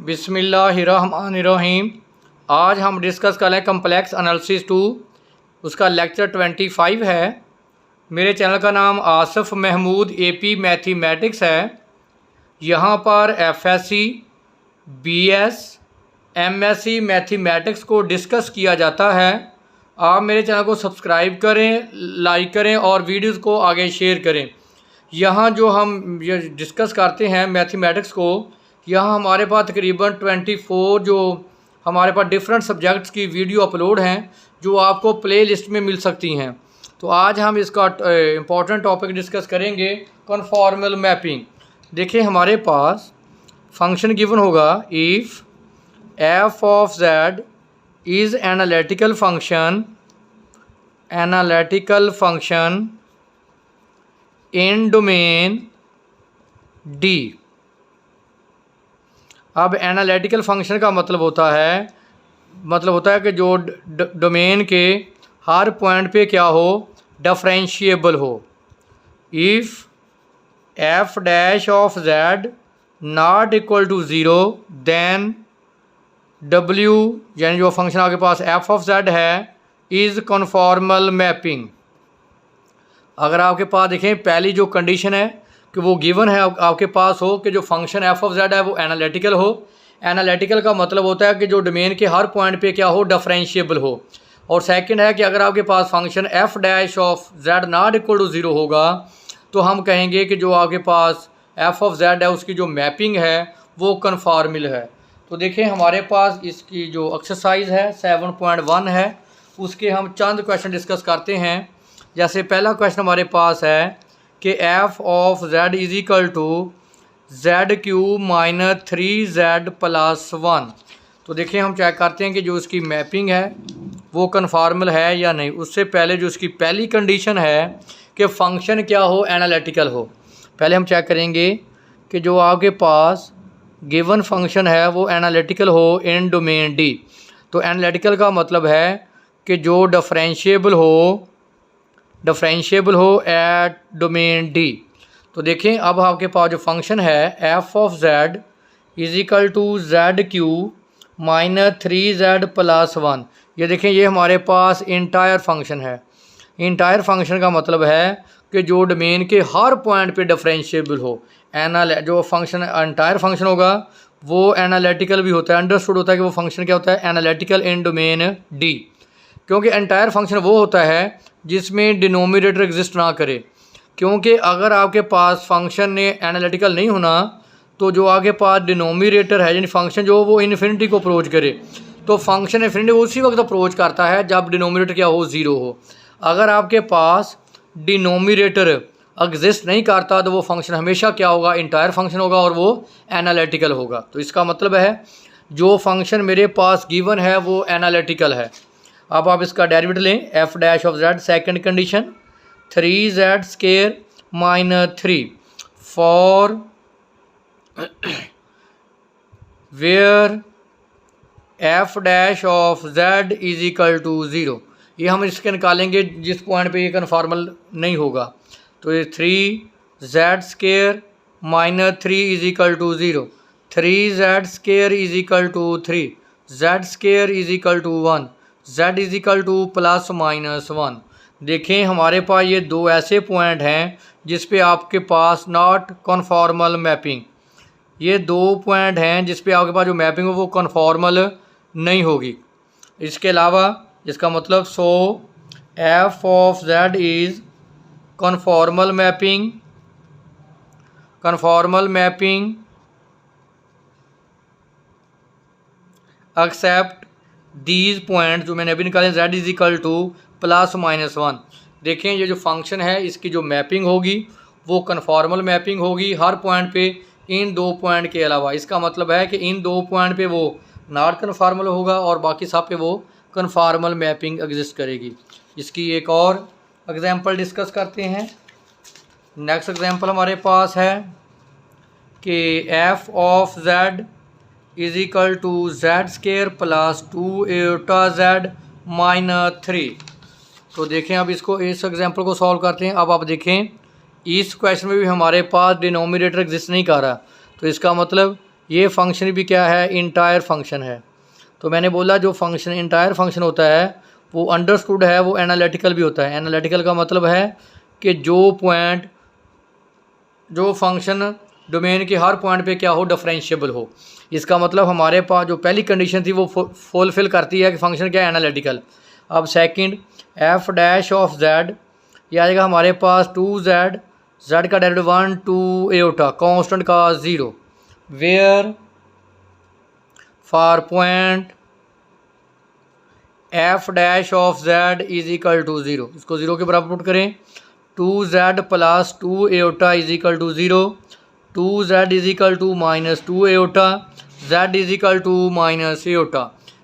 बिस्मिल्लाहिर्रहमानिर्रहीम। आज हम डिस्कस कर रहे हैं कम्प्लेक्स एनालिसिस 2, उसका लेक्चर 25 है। मेरे चैनल का नाम आसिफ महमूद AP मैथमेटिक्स है। यहाँ पर FSc, BS, MSc मैथमेटिक्स को डिस्कस किया जाता है। आप मेरे चैनल को सब्सक्राइब करें, लाइक करें और वीडियोस को आगे शेयर करें। यहाँ जो हम ये डिस्कस करते हैं मैथमेटिक्स को, यहाँ हमारे पास तकरीबन 24 जो हमारे पास डिफरेंट सब्जेक्ट्स की वीडियो अपलोड हैं जो आपको प्ले लिस्ट में मिल सकती हैं। तो आज हम इसका इम्पॉर्टेंट टॉपिक डिस्कस करेंगे, कन्फॉर्मल मैपिंग। देखिए हमारे पास फंक्शन गिवन होगा, if f of z is analytical function in domain D। अब एनालिटिकल फंक्शन का मतलब होता है कि जो डोमेन के हर पॉइंट पे क्या हो, डिफरेंशिएबल हो। If f dash of z not equal to 0 then w यानी जो फंक्शन आपके पास f ऑफ z है इज़ कन्फॉर्मल मैपिंग। अगर आपके पास देखें पहली जो कंडीशन है कि वो गिवन है आपके पास हो कि जो फंक्शन f ऑफ z है वो एनालिटिकल हो। एनालिटिकल का मतलब होता है कि जो डोमेन के हर पॉइंट पे क्या हो, डिफरेंशिएबल हो। और सेकंड है कि अगर आपके पास function f dash of z not equal to 0 होगा तो हम कहेंगे कि जो आपके पास f ऑफ z है उसकी जो मैपिंग है वो कन्फॉर्मल है। तो देखें हमारे पास इसकी जो एक्सरसाइज है 7.1 है, उसके हम चंद क्वेश्चन डिस्कस करते हैं। जैसे पहला क्वेश्चन हमारे पास है कि f of z is equal to z³ minus 3z plus 1। तो देखिए हम चेक करते हैं कि जो उसकी मैपिंग है वो कन्फॉर्मल है या नहीं। उससे पहले जो उसकी पहली कंडीशन है कि फंक्शन क्या हो, एनालिटिकल हो। पहले हम चेक करेंगे कि जो आपके पास गिवन फंक्शन है वो एनालिटिकल हो इन डोमेन D। तो एनालिटिकल का मतलब है कि जो डिफरेंशिएबल हो एट डोमेन D। तो देखें अब आपके पास जो फंक्शन है f of z is equal to z³ minus 3z plus 1। ये देखें ये हमारे पास इंटायर फंक्शन है। इंटायर फंक्शन का मतलब है कि जो डोमेन के हर पॉइंट पे डिफरेंशिएबल हो। जो फंक्शन इंटायर फंक्शन होगा वो एनालिटिकल भी होता है। अंडरस्टूड होता है कि वो फंक्शन क्या होता है, एनालिटिकल इन डोमेन D। क्योंकि एंटायर फंक्शन वो होता है जिसमें डिनोमिनेटर एग्जिस्ट ना करे। क्योंकि अगर आपके पास फंक्शन ने एनालिटिकल नहीं होना तो जो आपके पास डिनोमिनेटर है यानी फंक्शन जो वो इन्फिनिटी को अप्रोच करे, तो फंक्शन इन्फिनिटी उसी वक्त अप्रोच करता है जब डिनोमिनेटर क्या हो, 0 हो। अगर आपके पास डिनोमिनेटर एग्जिस्ट नहीं करता तो वो फंक्शन हमेशा क्या होगा, इंटायर फंक्शन होगा और वो एनालिटिकल होगा। तो इसका मतलब है जो फंक्शन मेरे पास गिवन है वो एनालिटिकल है। अब आप इसका डेरिवेटिव लें, f dash of z। Second condition 3z² minus 3 for where f dash of z is equal to 0। ये हम इसके निकालेंगे जिस पॉइंट पे ये कन्फॉर्मल नहीं होगा। तो ये 3z² minus 3 is equal to 0, 3z² is equal to 3, z² is equal to 1, z is equal to plus minus 1। देखें हमारे पास ये दो ऐसे पॉइंट हैं जिस पे आपके पास नॉट कन्फॉर्मल मैपिंग। ये दो पॉइंट हैं जिस पे आपके पास जो मैपिंग हो वो कन्फॉर्मल नहीं होगी। इसके अलावा इसका मतलब f of z is conformal mapping except these point जो मैंने अभी निकाले, z is equal to plus minus 1। देखें ये जो फंक्शन है इसकी जो मैपिंग होगी वो कन्फॉर्मल मैपिंग होगी हर पॉइंट पे इन दो पॉइंट के अलावा। इसका मतलब है कि इन दो पॉइंट पे वो नॉट कन्फॉर्मल होगा और बाकी सब पे वो कन्फॉर्मल मैपिंग एग्जिस्ट करेगी। इसकी एक और एग्जांपल डिस्कस करते हैं। नेक्स्ट एग्जांपल हमारे पास है कि f of z is equal to z² plus 2z minus 3। तो देखें अब इसको इस एग्जांपल को सॉल्व करते हैं। अब आप देखें इस क्वेश्चन में भी हमारे पास डिनोमिनेटर एग्जिस्ट नहीं कर रहा, तो इसका मतलब ये फंक्शन भी क्या है, इंटायर फंक्शन है। तो मैंने बोला जो फंक्शन इंटायर फंक्शन होता है वो अंडरस्टूड है, वो एनालिटिकल भी होता है। एनालिटिकल का मतलब है कि जो फंक्शन डोमेन के हर पॉइंट पे क्या हो, डिफरेंशिएबल हो। इसका मतलब हमारे पास जो पहली कंडीशन थी वो फुलफिल करती है कि फंक्शन क्या है, एनालिटिकल। अब second F dash of Z, ये आ जाएगा हमारे पास 2z, z का डेरिवेटिव 1 2 एटा कांस्टेंट का 0, where for point f dash of z is equal to 0, इसको 0 के बराबर पुट करें। 2z plus 2 eta is equal to 0, 2z is equal to minus 2 eta, z is equal to minus eta.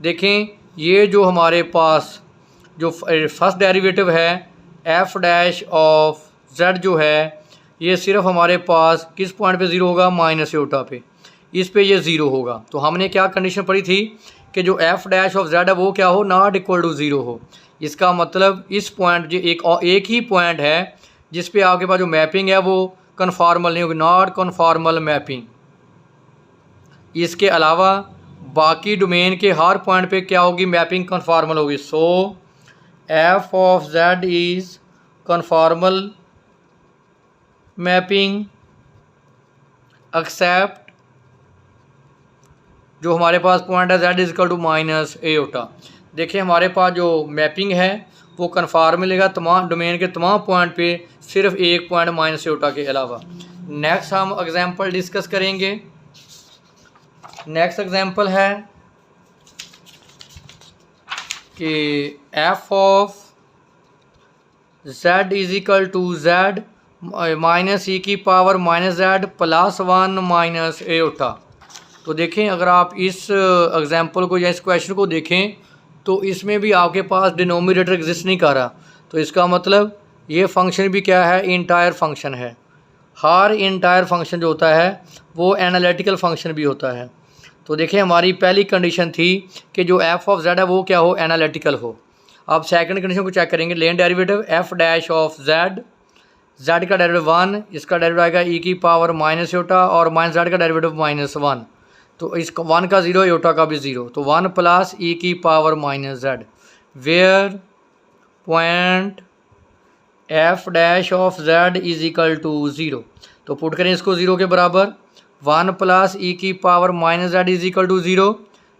देखें ये जो हमारे पास जो फर्स्ट डेरिवेटिव है एफ डैश ऑफ z जो है ये सिर्फ हमारे पास किस पॉइंट पे 0 होगा, माइनस एटा पे, इस पे ये 0 होगा। तो हमने क्या कंडीशन पढ़ी थी कि जो एफ डैश ऑफ z है वो क्या हो, नॉट इक्वल टू 0 हो। इसका मतलब इस पॉइंट जो एक ही पॉइंट है जिस पे आपके पास जो मैपिंग है वो कन्फॉर्मल नहीं होगी, नॉट कन्फॉर्मल मैपिंग। इसके अलावा बाकी डोमेन के हर पॉइंट पे क्या होगी, मैपिंग कन्फॉर्मल होगी। So F of z is conformal mapping except जो हमारे पास पॉइंट है z is equal to minus eta. देखिए हमारे पास जो मैपिंग है वो कन्फॉर्म मिलेगा तमाम डोमेन के तमाम पॉइंट पे, सिर्फ एक पॉइंट माइनस एटा के अलावा। नेक्स्ट हम एग्जांपल डिस्कस करेंगे। नेक्स्ट एग्जांपल है कि F of z is equal to z minus E की power minus z plus 1 minus eta. तो देखें अगर आप इस एग्जांपल को या इस क्वेश्चन को देखें तो इसमें भी आपके पास डिनोमिनेटर एग्जिस्ट नहीं कर रहा। तो इसका मतलब ये फंक्शन भी क्या है, इंटायर फंक्शन है। हर इंटायर फंक्शन जो होता है वो एनालिटिकल फंक्शन भी होता है। तो देखिए हमारी पहली कंडीशन थी कि जो एफ ऑफ जेड है वो क्या हो, एनालिटिकल हो। अब सेकंड कंडीशन को चेक करेंगे, लेन derivative F dash of Z, Z का डेरिवेटिव 1, इसका डेरिवेटिव आएगा ई की पावर माइनस एटा और माइनस जेड का डेरिवेटिव माइनस 1। तो इसका 1 का 0 एटा का भी 0, तो 1 प्लस ई की power minus z, where point f dash of z is equal to 0। तो पुट करें इसको 0 के बराबर, 1 प्लस ई की power minus z is equal to 0,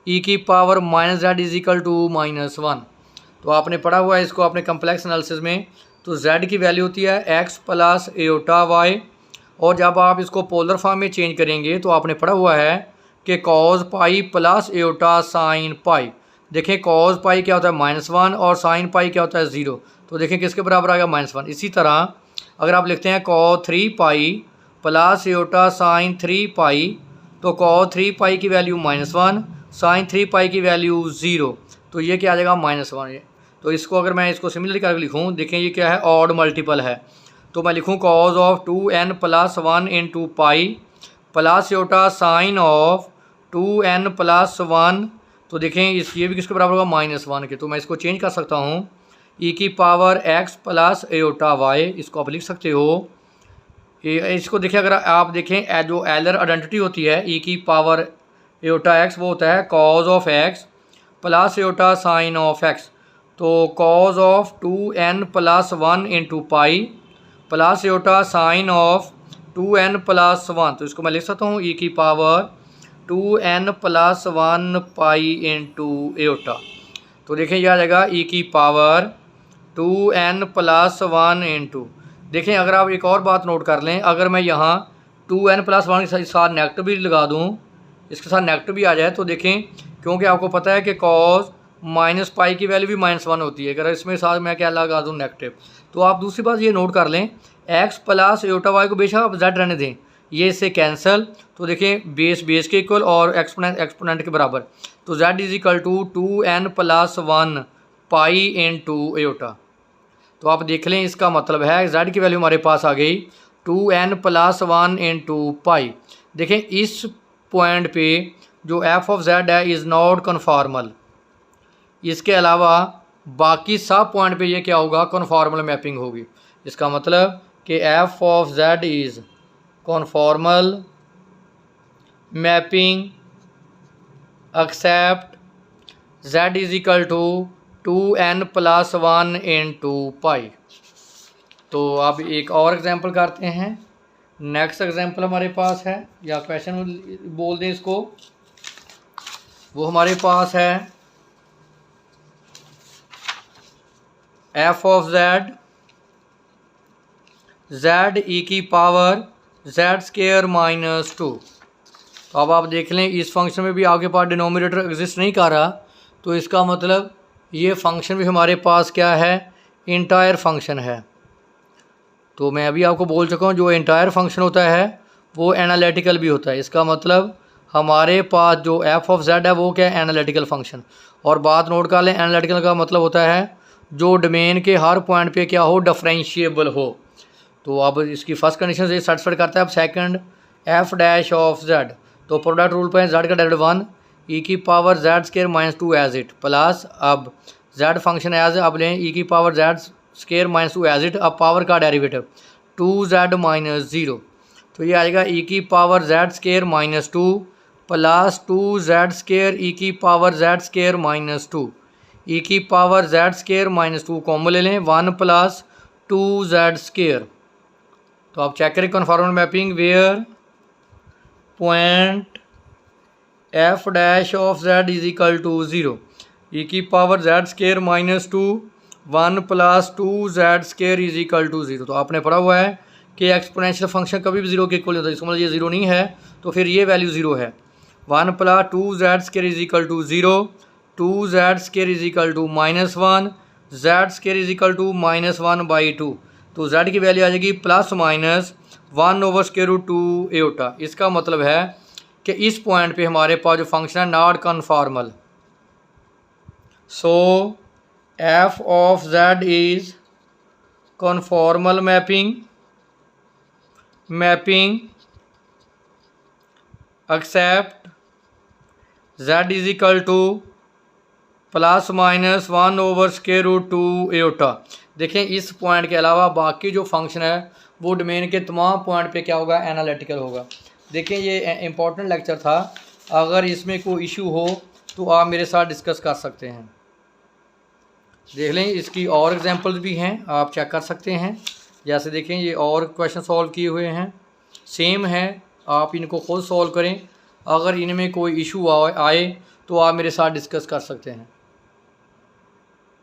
e की power minus z is equal to minus 1। तो आपने पढ़ा हुआ है इसको अपने कम्प्लेक्स एनालिसिस में। तो z की वैल्यू होती है x प्लस एटा y, और जब आप इसको पोलर फॉर्म में चेंज करेंगे तो आपने पढ़ा हुआ है कि cause pi plus iota sine pi. देखें कॉज पाई क्या होता है -1 और साइन पाई क्या होता है 0। तो देखें किसके बराबर आ गया, -1। इसी तरह अगर आप लिखते हैं cos 3 pi plus iota sign 3 पाई, तो cos 3 पाई की वैल्यू -1, साइन 3 पाई की वैल्यू 0, तो ये क्या आ जाएगा -1। तो इसको अगर मैं इसको सिमिलरली करके लिखूँ, देखें ये क्या है, ऑड मल्टीपल है। तो मैं लिखूँ cos of 2n plus 1 into pi plus iota sign of 2n plus 1। तो देखें ये भी किसके बराबर होगा, -1 के। तो मैं इसको चेंज कर सकता हूँ, ई की power x plus iota y, इसको आप लिख सकते हो। इसको देखिए अगर आप देखें जो एलर आइडेंटिटी होती है ई की पावर एटा x, वो होता है cos of x plus iota sign of x। तो cos of 2n plus 1 into pi plus iota sign of 2n plus 1। तो इसको मैं लिख सकता हूँ ई की power 2n plus 1 pi into eta. तो देखें यह आ जाएगा ई की पावर 2n प्लस 1 इंटू, देखें अगर आप एक और बात नोट कर लें, अगर मैं यहाँ 2n प्लस 1 के साथ नेगेटिव भी लगा दूँ, इसके साथ नेगेटिव भी आ जाए, तो देखें क्योंकि आपको पता है कि कॉस माइनस पाई की वैल्यू भी -1 होती है, अगर इसमें साथ मैं क्या लगा दूँ, नेगेटिव। तो आप दूसरी बात ये नोट कर लें, x प्लस एटा वाई को बेशक आप z रहने दें, ये इससे कैंसिल। तो देखें बेस के इक्वल और एक्सपोनेंट के बराबर। तो z is equal to 2n plus 1 pi into eta. तो आप देख लें इसका मतलब है z की वैल्यू हमारे पास आ गई 2n प्लस 1 इंटू पाई। देखें इस पॉइंट पे जो f ऑफ z है इज़ नॉट कन्फॉर्मल। इसके अलावा बाकी सब पॉइंट पे ये क्या होगा, कन्फॉर्मल मैपिंग होगी। इसका मतलब कि f of z is conformal mapping except z is equal to 2n+1 into pi. तो अब एक और एग्जांपल करते हैं। नेक्स्ट एग्जांपल हमारे पास है, या क्वेश्चन बोल दें इसको, वो हमारे पास है f ऑफ z e की पावर z² -2। तो अब आप देख लें इस फंक्शन में भी आपके पास डिनोमिनेटर एग्जिस्ट नहीं कर रहा, तो इसका मतलब ये फंक्शन भी हमारे पास क्या है, इंटायर फंक्शन है। तो मैं अभी आपको बोल चुका हूँ जो इंटायर फंक्शन होता है वो एनालिटिकल भी होता है। इसका मतलब हमारे पास जो f ऑफ z है वो क्या है, एनालिटिकल फंक्शन। और बात नोट कर लें, एनालिटिकल का मतलब होता है जो डोमेन के हर पॉइंट पे क्या हो, डिफरेंशिएबल हो। तो अब इसकी फर्स्ट कंडीशन से सेटिस्फाइड करता है। अब सेकंड f' ऑफ z, तो प्रोडक्ट रूल पर z का डेरिवेटिव 1 e की power z² -2 as it plus, अब z फंक्शन एज, अब लें e की पावर z² -2 एज इट, अब पावर का डेरिवेटिव 2z - 0। तो ये आएगा e की power z² -2 plus 2z² e की पावर z² -2, e की पावर z² -2 कॉमन ले लें, 1 प्लस 2z²। तो आप चेक करें conformal mapping where point f' of z is equal to 0, e की power z² -2 1 plus 2z² is equal to 0। तो आपने पढ़ा हुआ है कि एक्सपोनेंशियल फंक्शन कभी भी 0 के इक्वल होता है। इसका मतलब ये 0 नहीं है तो फिर ये वैल्यू 0 है। 1 plus 2z² is equal to 0, 2z² is equal to -1, z² is equal to -1/2। तो z की वैल्यू आ जाएगी +(1/2 एटा। इसका मतलब है कि इस पॉइंट पे हमारे पास जो फंक्शन है not conformal. So f of z is conformal mapping except z is equal to +(1/2 eta. देखें इस पॉइंट के अलावा बाकी जो फंक्शन है वो डोमेन के तमाम पॉइंट पे क्या होगा, एनालिटिकल होगा। देखें ये इंपॉर्टेंट लेक्चर था, अगर इसमें कोई इशू हो तो आप मेरे साथ डिस्कस कर सकते हैं। देख लें इसकी और एग्जांपल्स भी हैं, आप चेक कर सकते हैं। जैसे देखें ये और क्वेश्चन सॉल्व किए हुए हैं, सेम है, आप इनको खुद सॉल्व करें। अगर इनमें कोई इशू आए तो आप मेरे साथ डिस्कस कर सकते हैं।